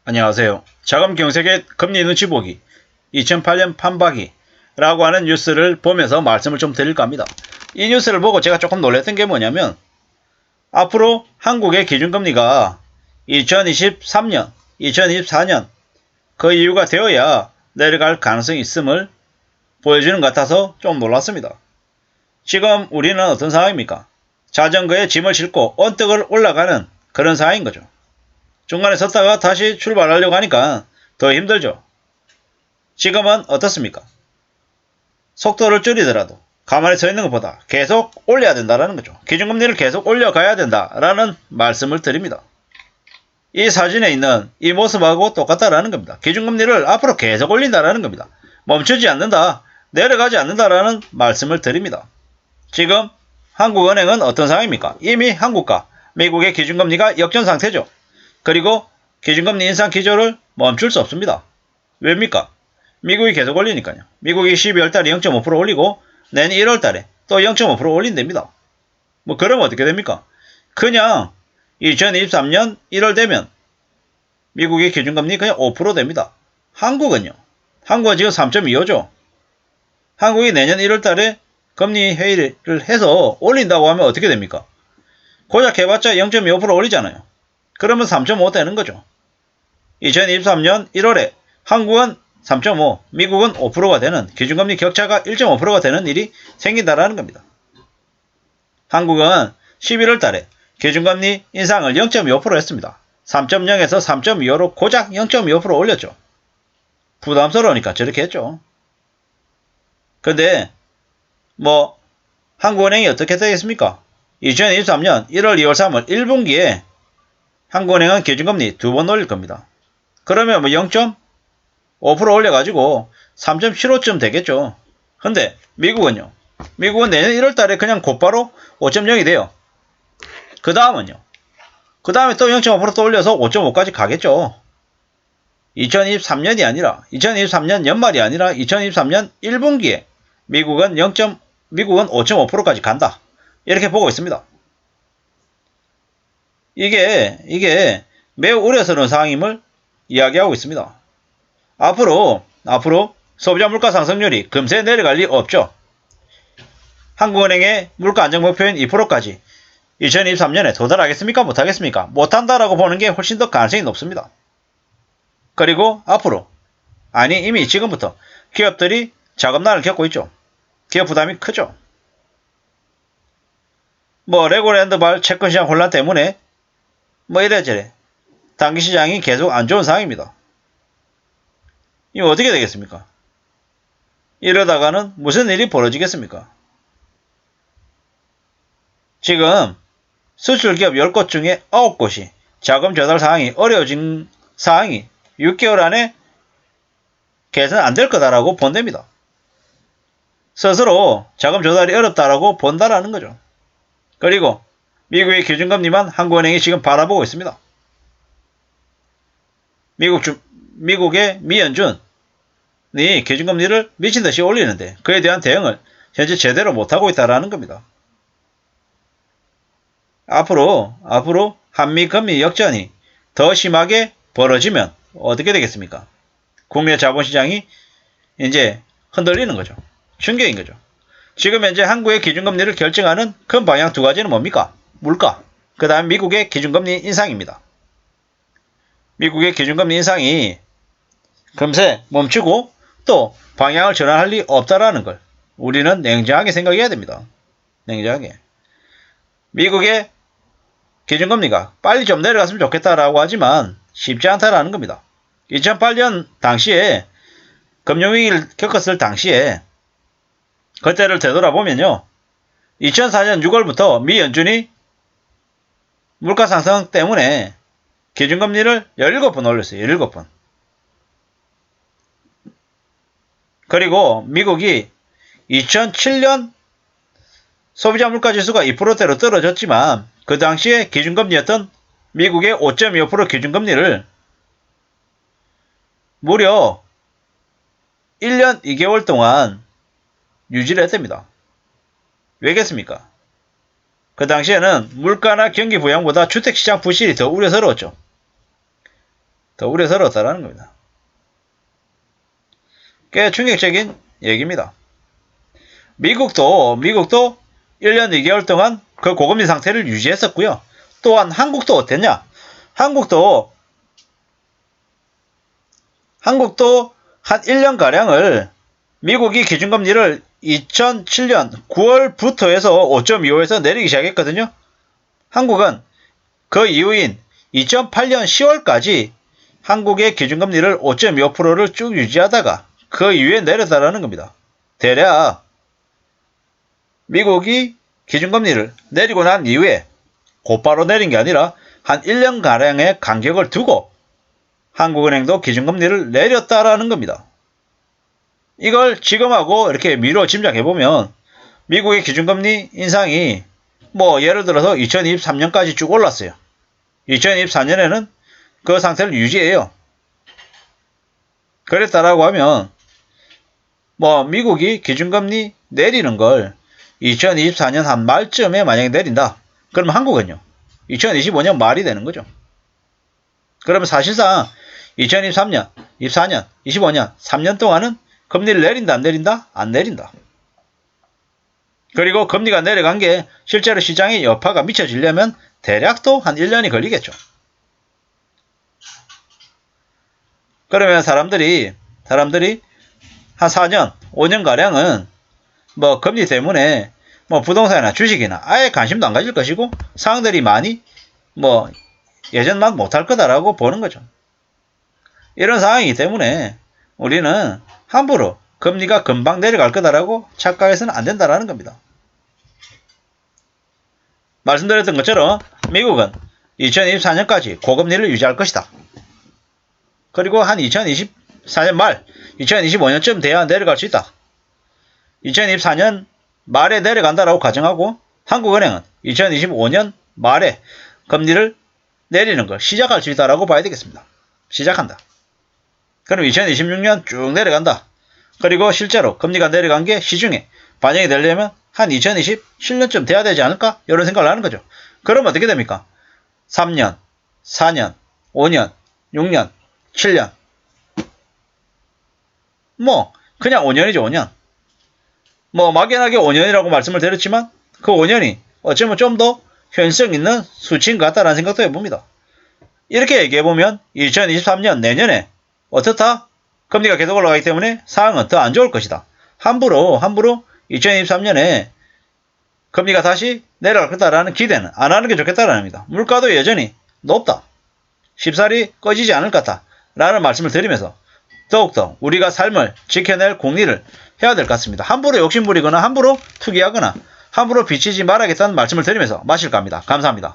안녕하세요. 자금 경색의 금리 눈치 보기 2008년 판박이 라고 하는 뉴스를 보면서 말씀을 좀 드릴까 합니다. 이 뉴스를 보고 제가 조금 놀랐던 게 뭐냐면 앞으로 한국의 기준금리가 2023년, 2024년 그 이유가 되어야 내려갈 가능성이 있음을 보여주는 것 같아서 좀 놀랐습니다. 지금 우리는 어떤 상황입니까? 자전거에 짐을 싣고 언덕을 올라가는 그런 상황인 거죠. 중간에 섰다가 다시 출발하려고 하니까 더 힘들죠. 지금은 어떻습니까? 속도를 줄이더라도 가만히 서 있는 것보다 계속 올려야 된다는 거죠. 기준금리를 계속 올려가야 된다라는 말씀을 드립니다. 이 사진에 있는 이 모습하고 똑같다라는 겁니다. 기준금리를 앞으로 계속 올린다라는 겁니다. 멈추지 않는다, 내려가지 않는다라는 말씀을 드립니다. 지금 한국은행은 어떤 상황입니까? 이미 한국과 미국의 기준금리가 역전 상태죠. 그리고 기준금리 인상 기조를 멈출 수 없습니다. 왜입니까? 미국이 계속 올리니까요. 미국이 12월 달에 0.5% 올리고 내년 1월 달에 또 0.5% 올린답니다. 뭐 그러면 어떻게 됩니까? 그냥 2023년 1월 되면 미국의 기준금리 그냥 5% 됩니다. 한국은요. 한국은 지금 3.25죠. 한국이 내년 1월 달에 금리 회의를 해서 올린다고 하면 어떻게 됩니까? 고작 해봤자 0.25% 올리잖아요. 그러면 3.5 되는 거죠. 2023년 1월에 한국은 3.5, 미국은 5%가 되는 기준금리 격차가 1.5%가 되는 일이 생긴다라는 겁니다. 한국은 11월 달에 기준금리 인상을 0.25% 했습니다. 3.0에서 3.25로 고작 0.25% 올렸죠. 부담스러우니까 저렇게 했죠. 근데 한국은행이 어떻게 되겠습니까? 2023년 1월, 2월, 3월 1분기에 한국은행은 기준금리 2번 올릴 겁니다. 그러면 0.5% 올려가지고 3.75쯤 되겠죠. 근데 미국은요. 미국은 내년 1월 달에 그냥 곧바로 5.0이 돼요. 그 다음은요. 그 다음에 또 0.5%또 올려서 5.5까지 가겠죠. 2023년이 아니라 2023년 연말이 아니라 2023년 1분기에 미국은 5.5%까지 간다. 이렇게 보고 있습니다. 이게 매우 우려스러운 상황임을 이야기하고 있습니다. 앞으로 소비자 물가 상승률이 금세 내려갈 리 없죠. 한국은행의 물가 안정 목표인 2%까지 2023년에 도달하겠습니까? 못하겠습니까? 못한다라고 보는 게 훨씬 더 가능성이 높습니다. 그리고 앞으로 이미 지금부터 기업들이 자금난을 겪고 있죠. 기업 부담이 크죠. 레고랜드발 채권시장 혼란 때문에 이래저래 단기시장이 계속 안 좋은 상황입니다. 이거 어떻게 되겠습니까? 이러다가는 무슨 일이 벌어지겠습니까? 지금 수출기업 10곳 중에 9곳이 자금 조달 상황이 어려워진 상황이 6개월 안에 개선 안 될 거다라고 본답니다. 스스로 자금 조달이 어렵다라고 본다라는 거죠. 그리고 미국의 기준금리만 한국은행이 지금 바라보고 있습니다. 미국의 미연준이 기준금리를 미친듯이 올리는데 그에 대한 대응을 현재 제대로 못하고 있다는 겁니다. 앞으로 한미 금리 역전이 더 심하게 벌어지면 어떻게 되겠습니까? 국내 자본시장이 이제 흔들리는 거죠. 충격인 거죠. 지금 현재 한국의 기준금리를 결정하는 큰 방향 두 가지는 뭡니까? 물가, 그 다음 미국의 기준금리 인상입니다. 미국의 기준금리 인상이 금세 멈추고 또 방향을 전환할 리 없다라는 걸 우리는 냉정하게 생각해야 됩니다. 냉정하게. 미국의 기준금리가 빨리 좀 내려갔으면 좋겠다라고 하지만 쉽지 않다라는 겁니다. 2008년 당시에 금융위기를 겪었을 당시에 그때를 되돌아보면요. 2004년 6월부터 미 연준이 물가 상승 때문에 기준금리를 17번 올렸어요. 17번. 그리고 미국이 2007년 소비자 물가지수가 2%대로 떨어졌지만 그 당시에 기준금리였던 미국의 5.25% 기준금리를 무려 1년 2개월 동안 유지를 했답니다. 왜겠습니까? 그 당시에는 물가나 경기 부양보다 주택시장 부실이 더 우려스러웠죠. 더 우려스러웠다라는 겁니다. 꽤 충격적인 얘기입니다. 미국도 1년 2개월 동안 그 고금리 상태를 유지했었고요. 또한 한국도 어땠냐? 한국도 한 1년가량을 미국이 기준금리를 2007년 9월부터 해서 5.25에서 내리기 시작했거든요. 한국은 그 이후인 2008년 10월까지 한국의 기준금리를 5.25%를 쭉 유지하다가 그 이후에 내렸다라는 겁니다. 대략 미국이 기준금리를 내리고 난 이후에 곧바로 내린 게 아니라 한 1년가량의 간격을 두고 한국은행도 기준금리를 내렸다라는 겁니다. 이걸 지금하고 이렇게 미뤄 짐작해보면 미국의 기준금리 인상이 예를 들어서 2023년까지 쭉 올랐어요. 2024년에는 그 상태를 유지해요. 그랬다라고 하면 미국이 기준금리 내리는 걸 2024년 한 말쯤에 만약에 내린다. 그러면 한국은요. 2025년 말이 되는 거죠. 그러면 사실상 2023년, 24년, 25년, 3년 동안은 금리를 내린다, 안 내린다? 안 내린다. 그리고 금리가 내려간 게 실제로 시장에 여파가 미쳐지려면 대략 또 한 1년이 걸리겠죠. 그러면 사람들이 한 4년, 5년가량은 금리 때문에 부동산이나 주식이나 아예 관심도 안 가질 것이고 상황들이 많이 예전만 못할 거다라고 보는 거죠. 이런 상황이기 때문에 우리는 함부로 금리가 금방 내려갈 거다라고 착각해서는 안 된다라는 겁니다. 말씀드렸던 것처럼 미국은 2024년까지 고금리를 유지할 것이다. 그리고 한 2024년 말, 2025년쯤 돼야 내려갈 수 있다. 2024년 말에 내려간다라고 가정하고 한국은행은 2025년 말에 금리를 내리는 걸 시작할 수 있다라고 봐야 되겠습니다. 시작한다. 그럼 2026년 쭉 내려간다. 그리고 실제로 금리가 내려간 게 시중에 반영이 되려면 한 2027년쯤 돼야 되지 않을까? 이런 생각을 하는 거죠. 그러면 어떻게 됩니까? 3년, 4년, 5년, 6년, 7년. 그냥 5년이죠, 5년. 막연하게 5년이라고 말씀을 드렸지만 그 5년이 어쩌면 좀 더 현실성 있는 수치인 것 같다라는 생각도 해봅니다. 이렇게 얘기해보면 2023년 내년에 어떻다? 금리가 계속 올라가기 때문에 상황은 더 안 좋을 것이다. 함부로 2023년에 금리가 다시 내려갈 거다라는 기대는 안 하는 게 좋겠다라는 겁니다. 물가도 여전히 높다. 쉽사리 꺼지지 않을 것 같다. 라는 말씀을 드리면서 더욱더 우리가 삶을 지켜낼 공리를 해야 될 것 같습니다. 함부로 욕심부리거나 함부로 투기하거나 함부로 비치지 말아야겠다는 말씀을 드리면서 마실까 합니다. 감사합니다.